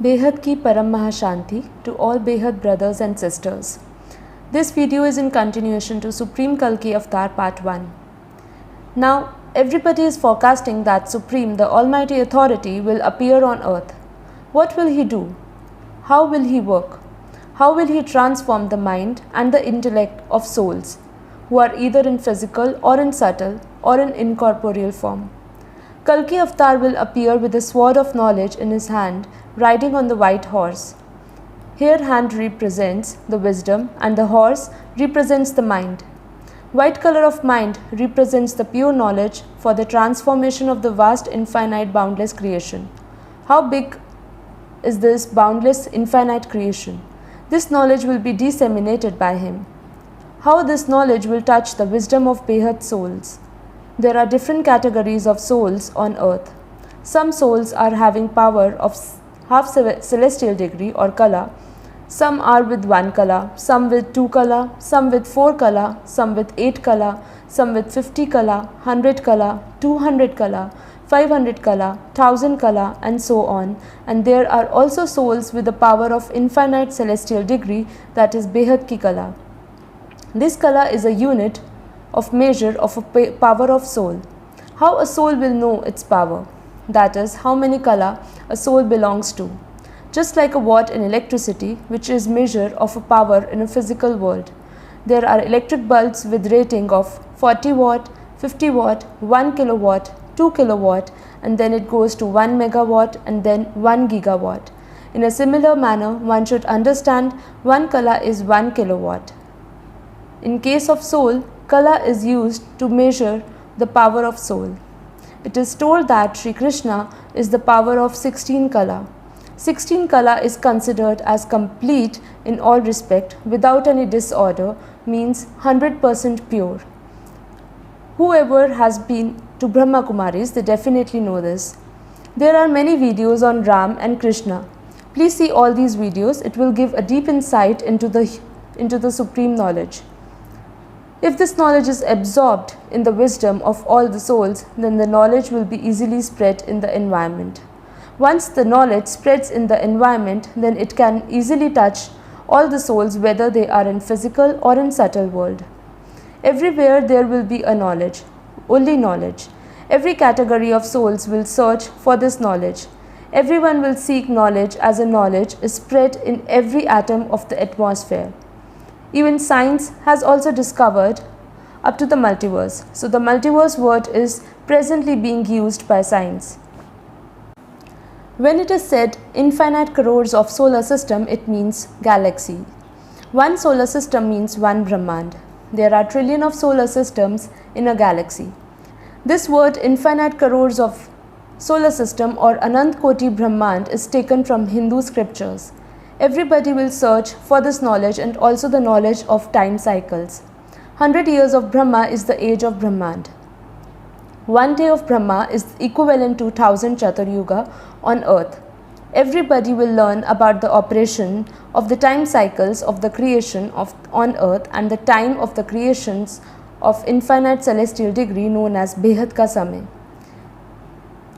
Behad ki Param Mahashanti to all Behad brothers and sisters. This video is in continuation to Supreme Kalki Avatar Part 1. Now, everybody is forecasting that Supreme, the Almighty Authority, will appear on earth. What will he do? How will he work? How will he transform the mind and the intellect of souls who are either in physical or in subtle or in incorporeal form? Kalki Avatar will appear with a sword of knowledge in his hand, riding on the white horse. Here hand represents the wisdom and the horse represents the mind. White color of mind represents the pure knowledge for the transformation of the vast, infinite, boundless creation. How big is this boundless, infinite creation? This knowledge will be disseminated by him. How this knowledge will touch the wisdom of Behad souls? There are different categories of souls on earth. Some souls are having power of half celestial degree or kala. Some are with 1 kala, some with 2 kala, some with 4 kala, some with 8 kala, some with 50 kala, 100 kala, 200 kala, 500 kala, 1000 kala, and so on. And there are also souls with the power of infinite celestial degree, that is Behad ki kala. This kala is a unit of measure of a power of soul. How a soul will know its power? That is, how many kala a soul belongs to. Just like a watt in electricity, which is measure of a power in a physical world. There are electric bulbs with rating of 40 watt, 50 watt, 1 kilowatt, 2 kilowatt, and then it goes to 1 megawatt and then 1 gigawatt. In a similar manner, one should understand 1 kala is 1 kilowatt. In case of soul, kala is used to measure the power of soul. It is told that Sri Krishna is the power of 16 kala. 16 kala is considered as complete in all respect, without any disorder, means 100% pure. Whoever has been to Brahma Kumaris, they definitely know this. There are many videos on Ram and Krishna. Please see all these videos. It will give a deep insight into the supreme knowledge. If this knowledge is absorbed in the wisdom of all the souls, then the knowledge will be easily spread in the environment. Once the knowledge spreads in the environment, then it can easily touch all the souls, whether they are in physical or in subtle world. Everywhere there will be a knowledge, only knowledge. Every category of souls will search for this knowledge. Everyone will seek knowledge, as a knowledge is spread in every atom of the atmosphere. Even science has also discovered up to the multiverse. So the multiverse word is presently being used by science. When it is said infinite crores of solar system, it means galaxy. One solar system means one Brahmand. There are trillion of solar systems in a galaxy. This word infinite crores of solar system or Anant Koti Brahmand is taken from Hindu scriptures. Everybody will search for this knowledge and also the knowledge of time cycles. 100 years of Brahma is the age of Brahmand. 1 day of Brahma is equivalent to 1000 Chaturyuga on earth. Everybody will learn about the operation of the time cycles of the creation on earth and the time of the creations of infinite celestial degree known as Behad ka Samay.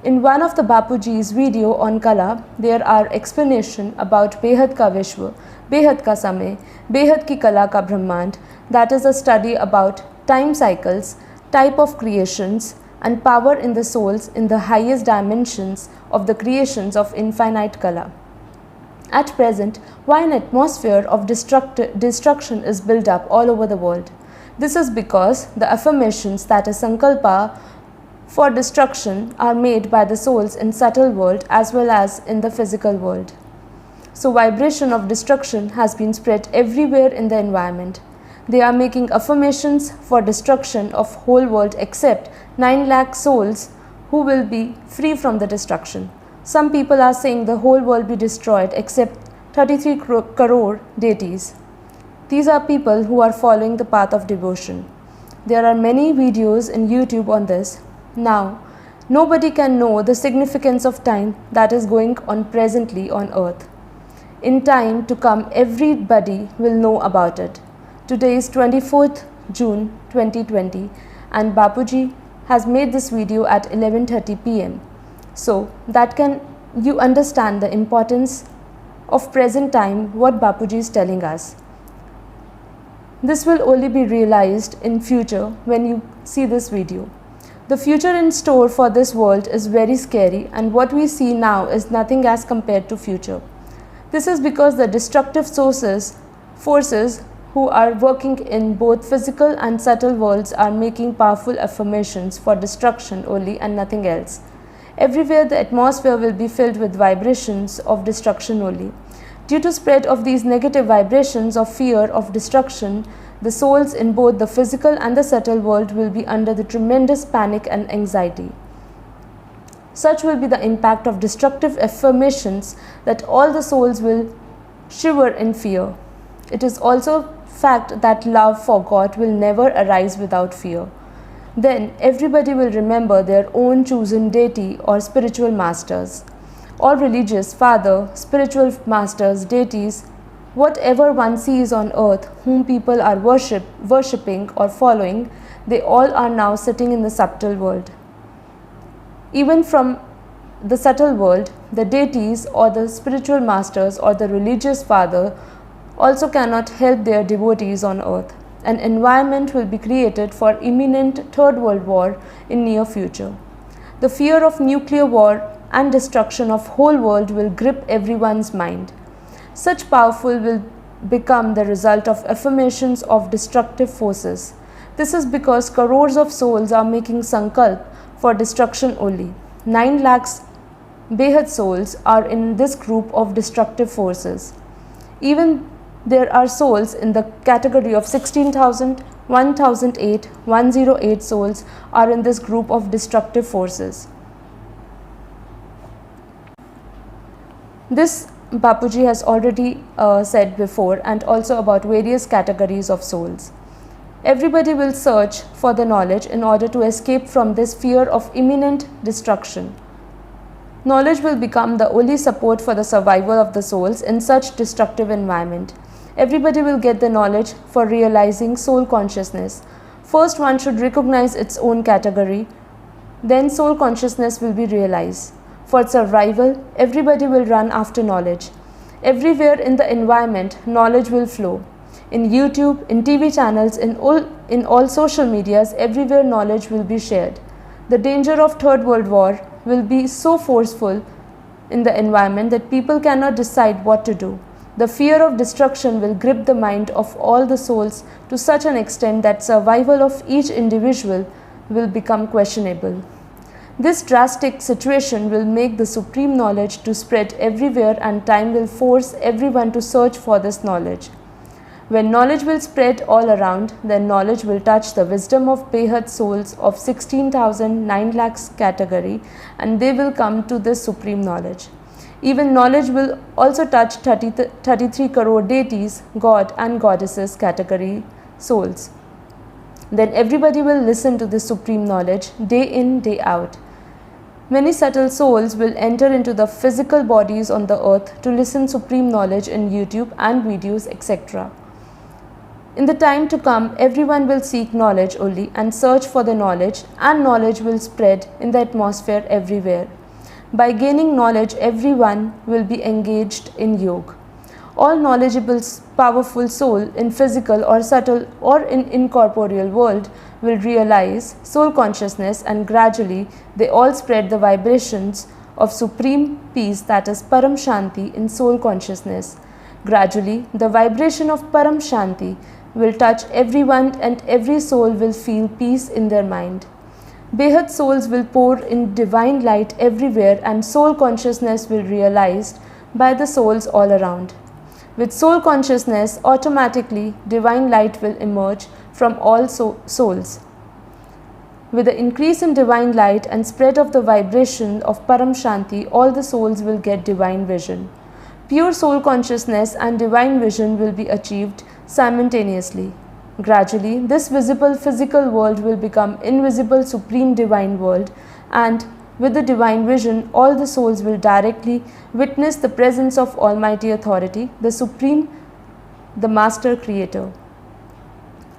In one of the Bapuji's video on Kala, there are explanation about Behad ka Vishwa, Behad ka Samay, Behad ki Kala ka Brahmand, that is a study about time cycles, type of creations and power in the souls in the highest dimensions of the creations of infinite Kala. At present, why an atmosphere of destruction is built up all over the world? This is because the affirmations, that is Sankalpa, for destruction are made by the souls in subtle world as well as in the physical world. So vibration of destruction has been spread everywhere in the environment. They are making affirmations for destruction of whole world except 9 lakh souls who will be free from the destruction. Some people are saying the whole world be destroyed except 33 crore deities. These are people who are following the path of devotion. There are many videos in YouTube on this. Now, nobody can know the significance of time that is going on presently on earth. In time to come, everybody will know about it. Today is 24th June 2020 and Bapuji has made this video at 11:30 p.m. So that can you understand the importance of present time what Bapuji is telling us. This will only be realized in future when you see this video. The future in store for this world is very scary, and what we see now is nothing as compared to future. This is because the destructive forces who are working in both physical and subtle worlds are making powerful affirmations for destruction only and nothing else. Everywhere the atmosphere will be filled with vibrations of destruction only. Due to spread of these negative vibrations of fear of destruction, the souls in both the physical and the subtle world will be under the tremendous panic and anxiety. Such will be the impact of destructive affirmations that all the souls will shiver in fear. It is also fact that love for God will never arise without fear. Then everybody will remember their own chosen deity or spiritual masters. All religious, father, spiritual masters, deities, whatever one sees on earth whom people are worshipping or following, they all are now sitting in the subtle world. Even from the subtle world, the deities or the spiritual masters or the religious father also cannot help their devotees on earth. An environment will be created for imminent Third World War in near future. The fear of nuclear war and destruction of whole world will grip everyone's mind. Such powerful will become the result of affirmations of destructive forces. This is because crores of souls are making sankalp for destruction only. 9 lakhs Behad souls are in this group of destructive forces. Even there are souls in the category of 16,000, 1,008, 108 souls are in this group of destructive forces. This Bapuji has already said before, and also about various categories of souls. Everybody will search for the knowledge in order to escape from this fear of imminent destruction. Knowledge will become the only support for the survival of the souls in such destructive environment. Everybody will get the knowledge for realizing soul consciousness. First, one should recognize its own category, then soul consciousness will be realized. For survival, everybody will run after knowledge. Everywhere in the environment, knowledge will flow. In YouTube, in TV channels, in all social medias, everywhere knowledge will be shared. The danger of Third World War will be so forceful in the environment that people cannot decide what to do. The fear of destruction will grip the mind of all the souls to such an extent that survival of each individual will become questionable. This drastic situation will make the supreme knowledge to spread everywhere, and time will force everyone to search for this knowledge. When knowledge will spread all around, then knowledge will touch the wisdom of Behad souls of 16,000 9 lakhs category, and they will come to this supreme knowledge. Even knowledge will also touch 33 crore deities, God and goddesses category souls. Then everybody will listen to this supreme knowledge day in, day out. Many subtle souls will enter into the physical bodies on the earth to listen supreme knowledge in YouTube and videos, etc. In the time to come, everyone will seek knowledge only and search for the knowledge, and knowledge will spread in the atmosphere everywhere. By gaining knowledge, everyone will be engaged in yoga. All knowledgeable, powerful soul in physical or subtle or in incorporeal world will realize soul consciousness, and gradually they all spread the vibrations of supreme peace, that is Param Shanti, in soul consciousness. Gradually, the vibration of Param Shanti will touch everyone, and every soul will feel peace in their mind. Behad souls will pour in divine light everywhere, and soul consciousness will be realized by the souls all around. With soul consciousness, automatically divine light will emerge from all souls. With the increase in divine light and spread of the vibration of Param Shanti, all the souls will get divine vision. Pure soul consciousness and divine vision will be achieved simultaneously. Gradually, this visible physical world will become invisible supreme divine world, and with the divine vision, all the souls will directly witness the presence of Almighty Authority, the Supreme, the Master Creator.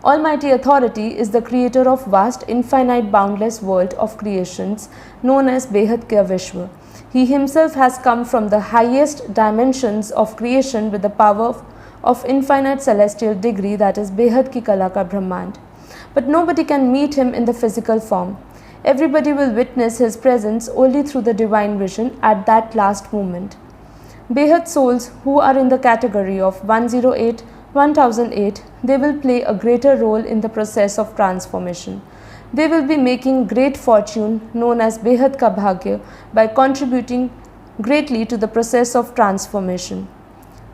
Almighty Authority is the creator of vast, infinite, boundless world of creations known as Behad Ka Vishwa. He himself has come from the highest dimensions of creation with the power of infinite celestial degree, that is Behad ki Kala ka Brahmand. But nobody can meet him in the physical form. Everybody will witness his presence only through the divine vision at that last moment. Behad souls who are in the category of 108, 1008, they will play a greater role in the process of transformation. They will be making great fortune known as Behad ka Bhagya by contributing greatly to the process of transformation.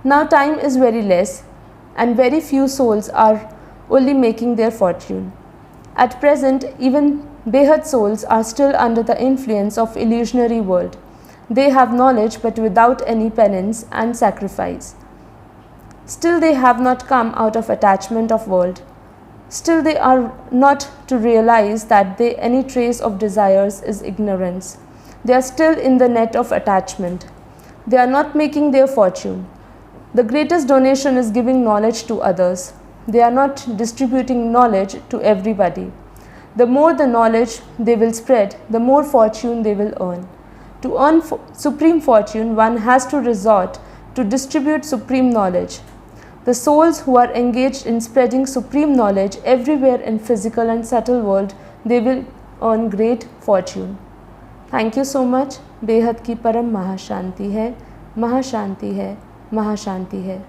Now time is very less and very few souls are only making their fortune. At present, even Behad souls are still under the influence of illusionary world. They have knowledge but without any penance and sacrifice. Still they have not come out of attachment of world. Still they are not to realize that any trace of desires is ignorance. They are still in the net of attachment. They are not making their fortune. The greatest donation is giving knowledge to others. They are not distributing knowledge to everybody. The more the knowledge they will spread, the more fortune they will earn. To earn supreme fortune, one has to resort to distribute supreme knowledge. The souls who are engaged in spreading supreme knowledge everywhere in physical and subtle world, they will earn great fortune. Thank you so much. बेहद की परम महाशांति है, महाशांति है, महाशांति है.